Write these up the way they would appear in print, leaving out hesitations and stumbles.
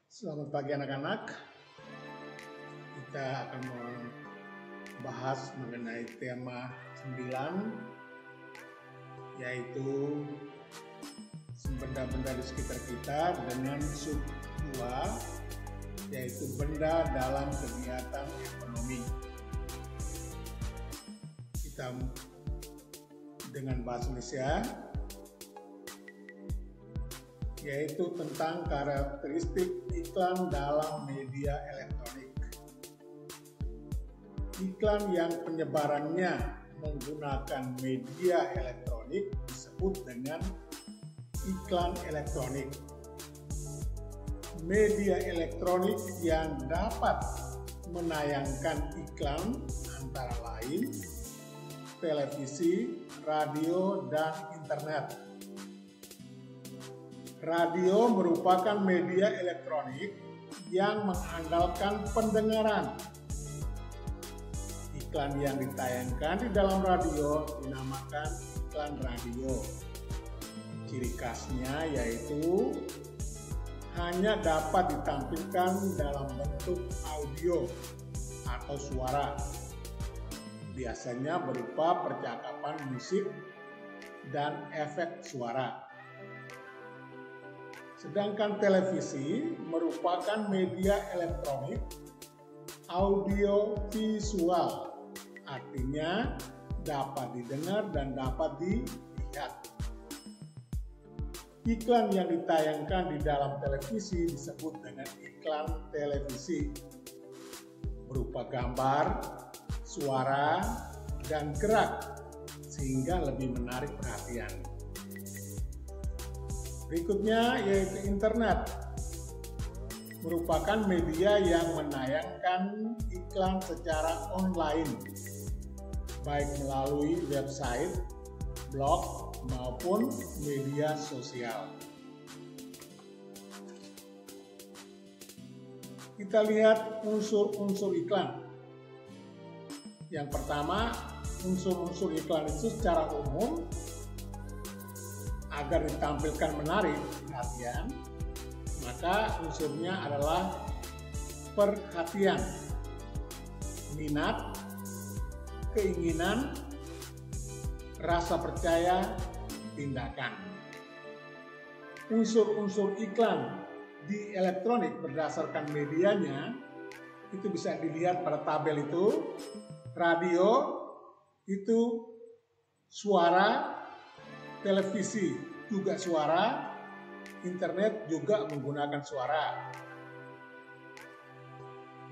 Selamat pagi anak-anak. Kita akan membahas mengenai tema 9, yaitu benda-benda di sekitar kita dengan sub 2, yaitu benda dalam kegiatan ekonomi. Kita dengan bahasa Indonesia, yaitu tentang karakteristik iklan dalam media elektronik. Iklan yang penyebarannya menggunakan media elektronik disebut dengan iklan elektronik. Media elektronik yang dapat menayangkan iklan antara lain televisi, radio, dan internet. Radio merupakan media elektronik yang mengandalkan pendengaran. Iklan yang ditayangkan di dalam radio dinamakan iklan radio. Ciri khasnya yaitu hanya dapat ditampilkan dalam bentuk audio atau suara. Biasanya berupa percakapan musik dan efek suara. Sedangkan televisi merupakan media elektronik audio visual, artinya dapat didengar dan dapat dilihat. Iklan yang ditayangkan di dalam televisi disebut dengan iklan televisi, berupa gambar, suara, dan gerak, sehingga lebih menarik perhatian. Berikutnya yaitu internet, merupakan media yang menayangkan iklan secara online, baik melalui website, blog, maupun media sosial. Kita lihat unsur-unsur iklan. Yang pertama, unsur-unsur iklan itu secara umum agar ditampilkan menarik perhatian, maka unsurnya adalah perhatian, minat, keinginan, rasa percaya, tindakan. Unsur-unsur iklan di elektronik berdasarkan medianya itu bisa dilihat pada tabel itu. Radio itu suara, televisi juga suara, internet juga menggunakan suara.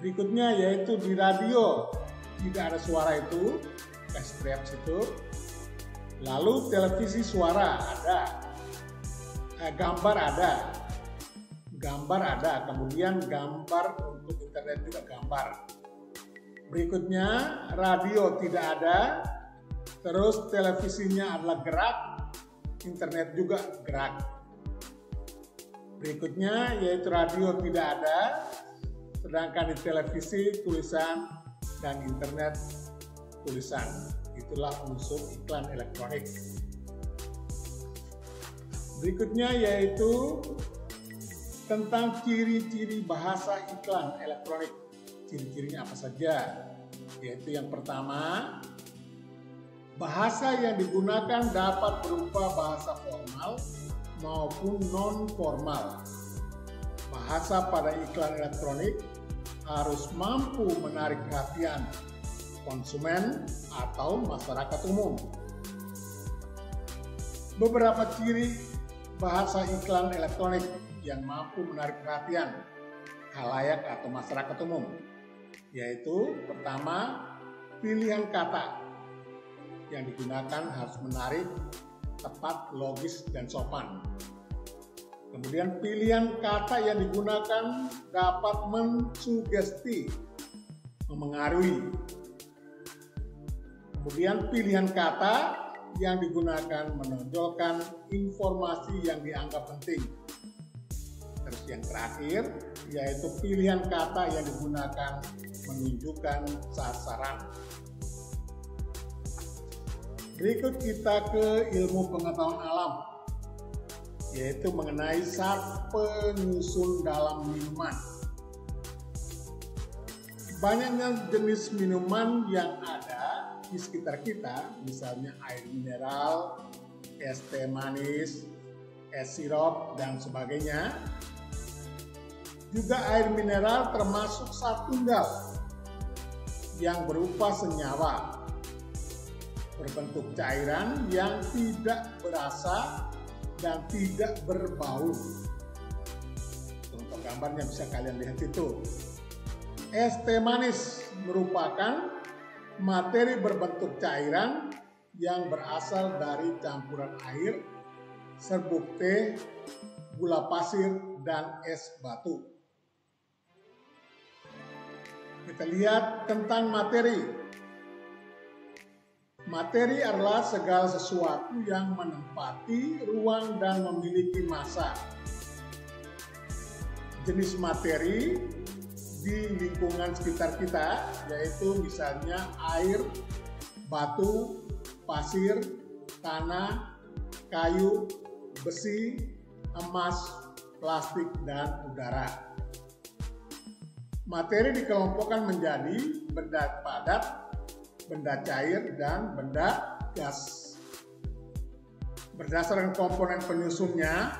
Berikutnya yaitu di radio tidak ada suara itu, kasih itu. Lalu televisi suara ada, gambar ada, kemudian gambar untuk internet juga gambar. Berikutnya radio tidak ada, terus televisinya adalah gerak, internet juga gerak. Berikutnya yaitu radio tidak ada, sedangkan di televisi tulisan dan internet tulisan. Itulah unsur iklan elektronik. Berikutnya yaitu tentang ciri-ciri bahasa iklan elektronik. Ciri-cirinya apa saja? Yaitu yang pertama, bahasa yang digunakan dapat berupa bahasa formal maupun non-formal. Bahasa pada iklan elektronik harus mampu menarik perhatian konsumen atau masyarakat umum. Beberapa ciri bahasa iklan elektronik yang mampu menarik perhatian khalayak atau masyarakat umum, yaitu pertama, pilihan kata yang digunakan harus menarik, tepat, logis, dan sopan. Kemudian pilihan kata yang digunakan dapat mensugesti, memengaruhi. Kemudian pilihan kata yang digunakan menonjolkan informasi yang dianggap penting. Terus yang terakhir yaitu pilihan kata yang digunakan menunjukkan sasaran. Berikut kita ke ilmu pengetahuan alam. yaitu mengenai zat penyusun dalam minuman. Banyaknya jenis minuman yang ada di sekitar kita, misalnya air mineral, es teh manis, es sirup, dan sebagainya. Juga air mineral termasuk zat tunggal yang berupa senyawa berbentuk cairan yang tidak berasa dan tidak berbau. Contoh gambarnya bisa kalian lihat itu. Es teh manis merupakan materi berbentuk cairan yang berasal dari campuran air, serbuk teh, gula pasir, dan es batu. Kita lihat tentang materi. Materi adalah segala sesuatu yang menempati ruang dan memiliki massa. Jenis materi di lingkungan sekitar kita yaitu misalnya air, batu, pasir, tanah, kayu, besi, emas, plastik, dan udara. Materi dikelompokkan menjadi benda padat, benda cair, dan benda gas. Berdasarkan komponen penyusunnya,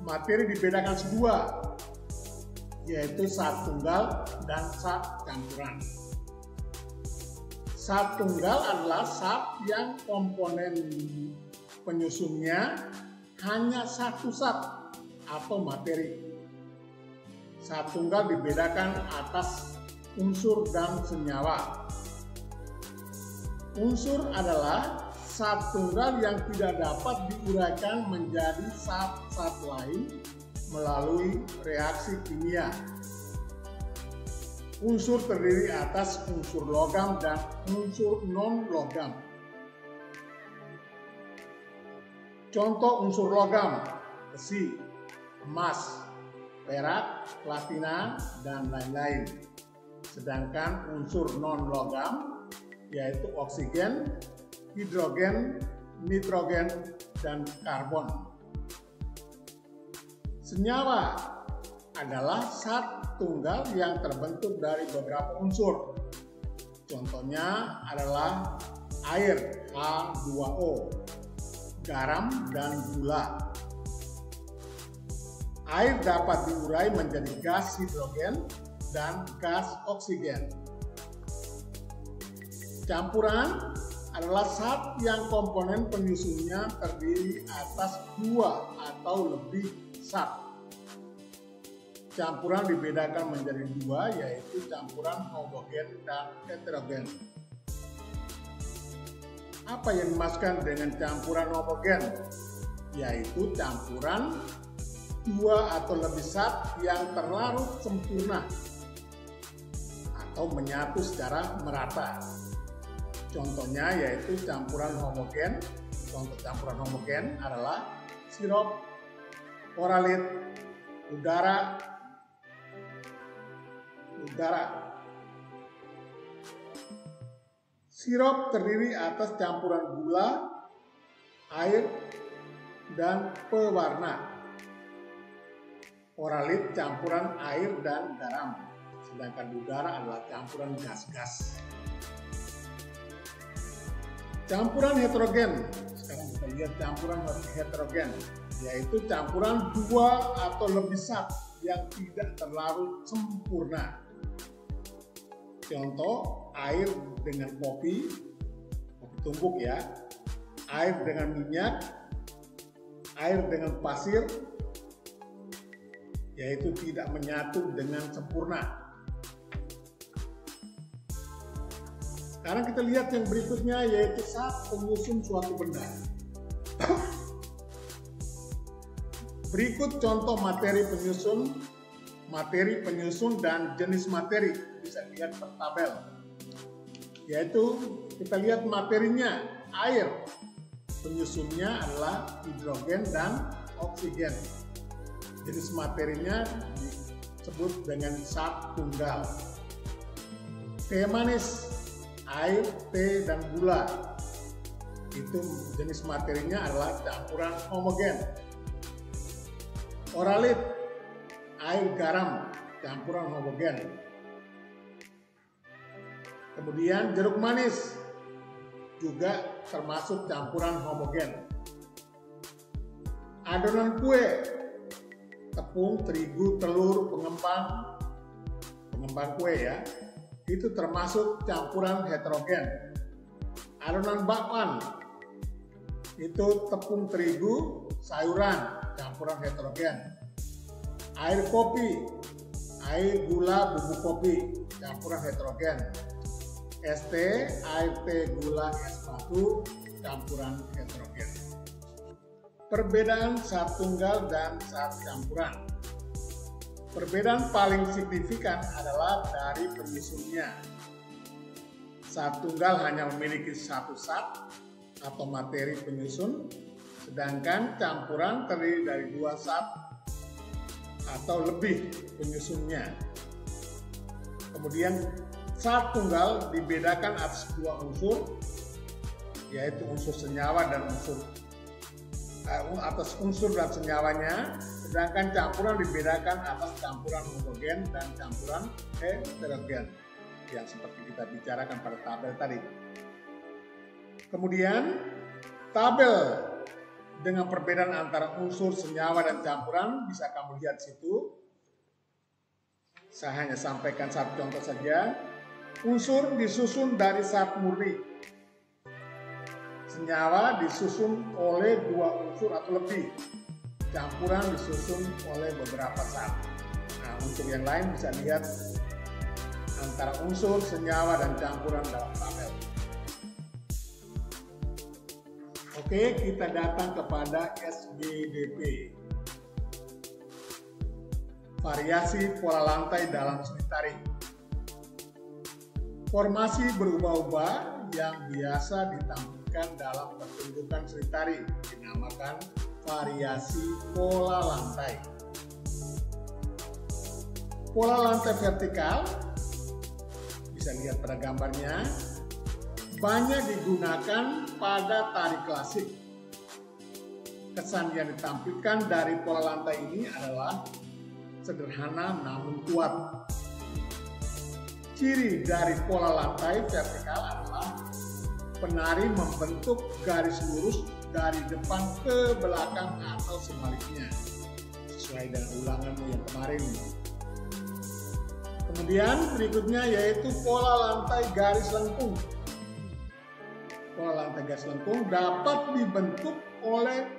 materi dibedakan dua, yaitu zat tunggal dan zat campuran. Zat tunggal adalah zat yang komponen penyusunnya hanya satu zat atau materi. Zat tunggal dibedakan atas unsur dan senyawa. Unsur adalah zat tunggal yang tidak dapat diuraikan menjadi zat-zat lain melalui reaksi kimia. Unsur terdiri atas unsur logam dan unsur non-logam. Contoh unsur logam: besi, emas, perak, platina, dan lain-lain. Sedangkan unsur non-logam yaitu oksigen, hidrogen, nitrogen, dan karbon. Senyawa adalah zat tunggal yang terbentuk dari beberapa unsur. Contohnya adalah air H2O, garam, dan gula. Air dapat diurai menjadi gas hidrogen dan gas oksigen. Campuran adalah zat yang komponen penyusunnya terdiri atas dua atau lebih zat. Campuran dibedakan menjadi dua, yaitu campuran homogen dan heterogen. Apa yang dimaksudkan dengan campuran homogen? Yaitu campuran dua atau lebih zat yang terlarut sempurna atau menyatu secara merata. Contohnya yaitu campuran homogen. Contoh campuran homogen adalah sirup, oralit, udara. Sirup terdiri atas campuran gula, air, dan pewarna. Oralit campuran air dan garam. Sedangkan udara adalah campuran gas-gas. Campuran heterogen. Sekarang kita lihat campuran heterogen, yaitu campuran dua atau lebih zat yang tidak terlarut sempurna. Contoh air dengan kopi tumbuk ya, air dengan minyak, air dengan pasir, yaitu tidak menyatu dengan sempurna. Sekarang kita lihat yang berikutnya, yaitu zat penyusun suatu benda. Berikut contoh materi penyusun dan jenis materi, bisa dilihat per tabel. Yaitu kita lihat materinya, air. Penyusunnya adalah hidrogen dan oksigen. Jenis materinya disebut dengan zat tunggal. Teh manis, air, teh, dan gula. Itu jenis materinya adalah campuran homogen. Oralit, air garam campuran homogen. Kemudian jeruk manis juga termasuk campuran homogen. Adonan kue, tepung, terigu, telur, pengembang kue ya, itu termasuk campuran heterogen. Adonan bakwan, itu tepung, terigu, sayuran, campuran heterogen. Air kopi, air gula, bubuk kopi, campuran heterogen. Es teh, air teh, gula, es batu, campuran heterogen. Perbedaan zat tunggal dan zat campuran. Perbedaan paling signifikan adalah dari penyusunnya. Zat tunggal hanya memiliki satu zat atau materi penyusun, sedangkan campuran terdiri dari dua zat atau lebih penyusunnya. Kemudian zat tunggal dibedakan atas dua unsur, yaitu unsur senyawa dan atas unsur dan senyawanya, sedangkan campuran dibedakan atas campuran homogen dan campuran heterogen yang seperti kita bicarakan pada tabel tadi. Kemudian tabel dengan perbedaan antara unsur, senyawa, dan campuran bisa kamu lihat di situ. Saya hanya sampaikan satu contoh saja. Unsur disusun dari zat murni. Senyawa disusun oleh dua unsur atau lebih. Campuran disusun oleh beberapa zat. Nah, untuk yang lain bisa lihat antara unsur, senyawa, dan campuran dalam tabel. Oke, kita datang kepada SGDP. Variasi pola lantai dalam seni tari. Formasi berubah-ubah yang biasa ditampilkan dalam pertunjukan seni tari dinamakan variasi pola lantai. Pola lantai vertikal, bisa lihat pada gambarnya, banyak digunakan pada tari klasik. Kesan yang ditampilkan dari pola lantai ini adalah sederhana namun kuat. Ciri dari pola lantai vertikal adalah penari membentuk garis lurus dari depan ke belakang atau sebaliknya, sesuai dengan ulanganmu yang kemarin. Kemudian berikutnya yaitu pola lantai garis lengkung. Pola lantai garis lengkung dapat dibentuk oleh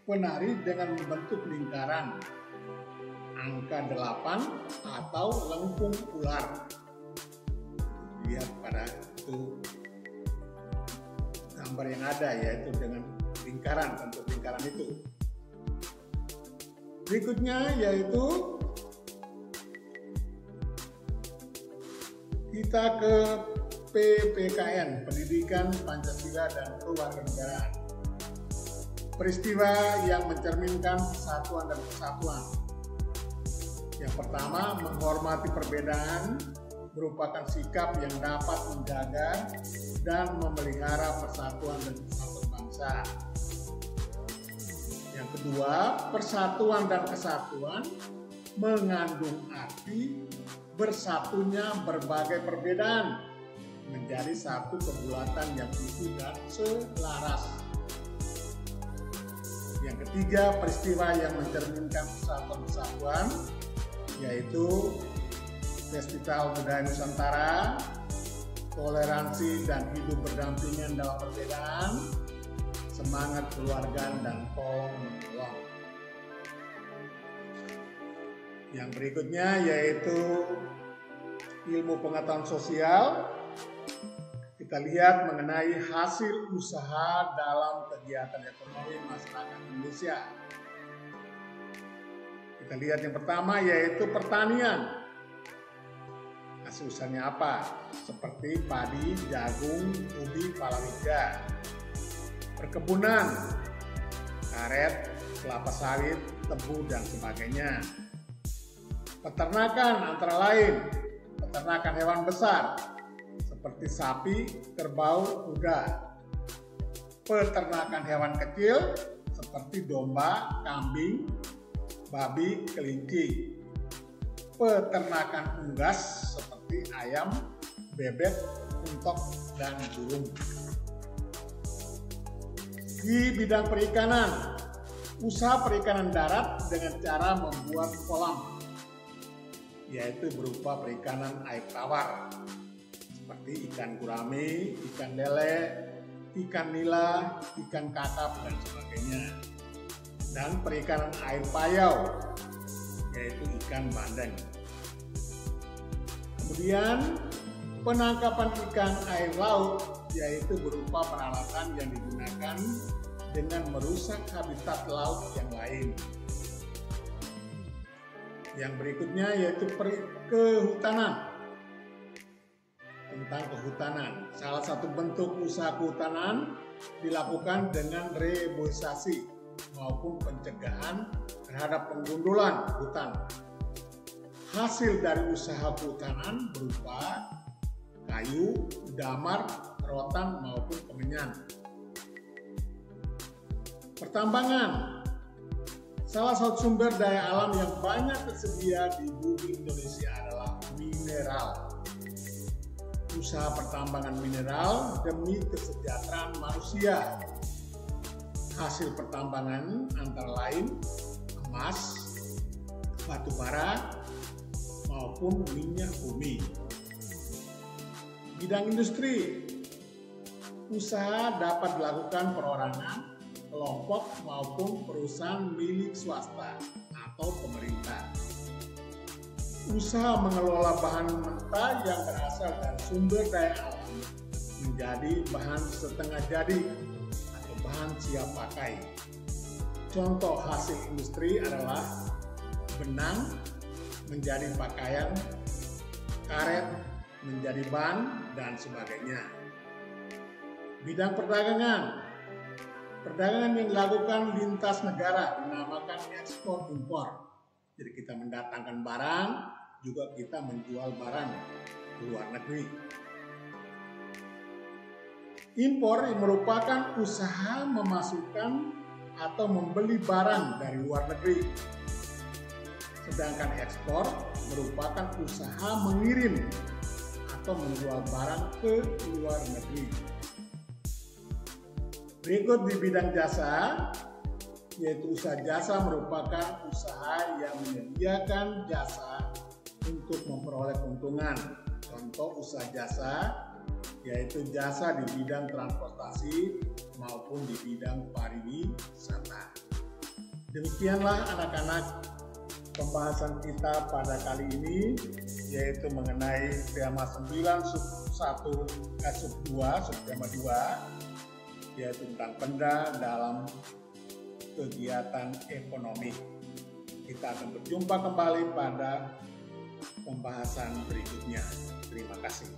penari dengan membentuk lingkaran, angka 8 atau lengkung ular. Lihat pada itu gambar yang ada, yaitu dengan lingkaran, bentuk lingkaran itu. Berikutnya yaitu kita ke PPKN, Pendidikan Pancasila dan Kewarganegaraan. Peristiwa yang mencerminkan persatuan dan kesatuan. Yang pertama, menghormati perbedaan merupakan sikap yang dapat menjaga dan memelihara persatuan dan kesatuan bangsa. Yang kedua, persatuan dan kesatuan mengandung arti bersatunya berbagai perbedaan menjadi satu kebulatan yang utuh dan selaras. Yang ketiga, peristiwa yang mencerminkan persatuan kesatuan yaitu Festival Budaya Nusantara, toleransi dan hidup berdampingan dalam perbedaan, semangat keluargaan dan tolong menolong. Yang berikutnya yaitu ilmu pengetahuan sosial. Kita lihat mengenai hasil usaha dalam kegiatan ekonomi masyarakat Indonesia. Kita lihat yang pertama yaitu pertanian. Hasil usahanya apa? Seperti padi, jagung, ubi, palawija. Perkebunan, karet, kelapa sawit, tebu, dan sebagainya. Peternakan antara lain, peternakan hewan besar seperti sapi, kerbau, kuda. Peternakan hewan kecil seperti domba, kambing, babi, kelinci, peternakan unggas seperti ayam, bebek, untok, dan burung. Di bidang perikanan, usaha perikanan darat dengan cara membuat kolam, yaitu berupa perikanan air tawar, seperti ikan gurame, ikan lele, ikan nila, ikan kakap, dan sebagainya. Dan perikanan air payau, yaitu ikan bandeng. Kemudian penangkapan ikan air laut, yaitu berupa peralatan yang digunakan dengan merusak habitat laut yang lain. Yang berikutnya yaitu kehutanan. Tentang kehutanan, salah satu bentuk usaha kehutanan dilakukan dengan reboisasi maupun pencegahan terhadap penggundulan hutan. Hasil dari usaha kehutanan berupa kayu, damar, rotan, maupun kemenyan. Pertambangan, salah satu sumber daya alam yang banyak tersedia di bumi Indonesia adalah mineral. Usaha pertambangan mineral demi kesejahteraan manusia. Hasil pertambangan antara lain emas, batu bara, maupun minyak bumi. Bidang industri, usaha dapat dilakukan perorangan, kelompok maupun perusahaan milik swasta atau pemerintah. Usaha mengelola bahan mentah yang berasal dari sumber daya alam menjadi bahan setengah jadi atau bahan siap pakai. Contoh hasil industri adalah benang menjadi pakaian, karet menjadi ban, dan sebagainya. Bidang perdagangan, perdagangan yang dilakukan lintas negara dinamakan ekspor impor. Jadi kita mendatangkan barang, juga kita menjual barang ke luar negeri. Impor merupakan usaha memasukkan atau membeli barang dari luar negeri. Sedangkan ekspor merupakan usaha mengirim atau menjual barang ke luar negeri. Berikut di bidang jasa, yaitu usaha jasa merupakan usaha yang menyediakan jasa untuk memperoleh keuntungan. Contoh usaha jasa yaitu jasa di bidang transportasi maupun di bidang pariwisata. Demikianlah anak-anak pembahasan kita pada kali ini, yaitu mengenai tema 9 sub 2, subtema 2, yaitu tentang benda dalam kegiatan ekonomi. Kita akan berjumpa kembali pada pembahasan berikutnya. Terima kasih.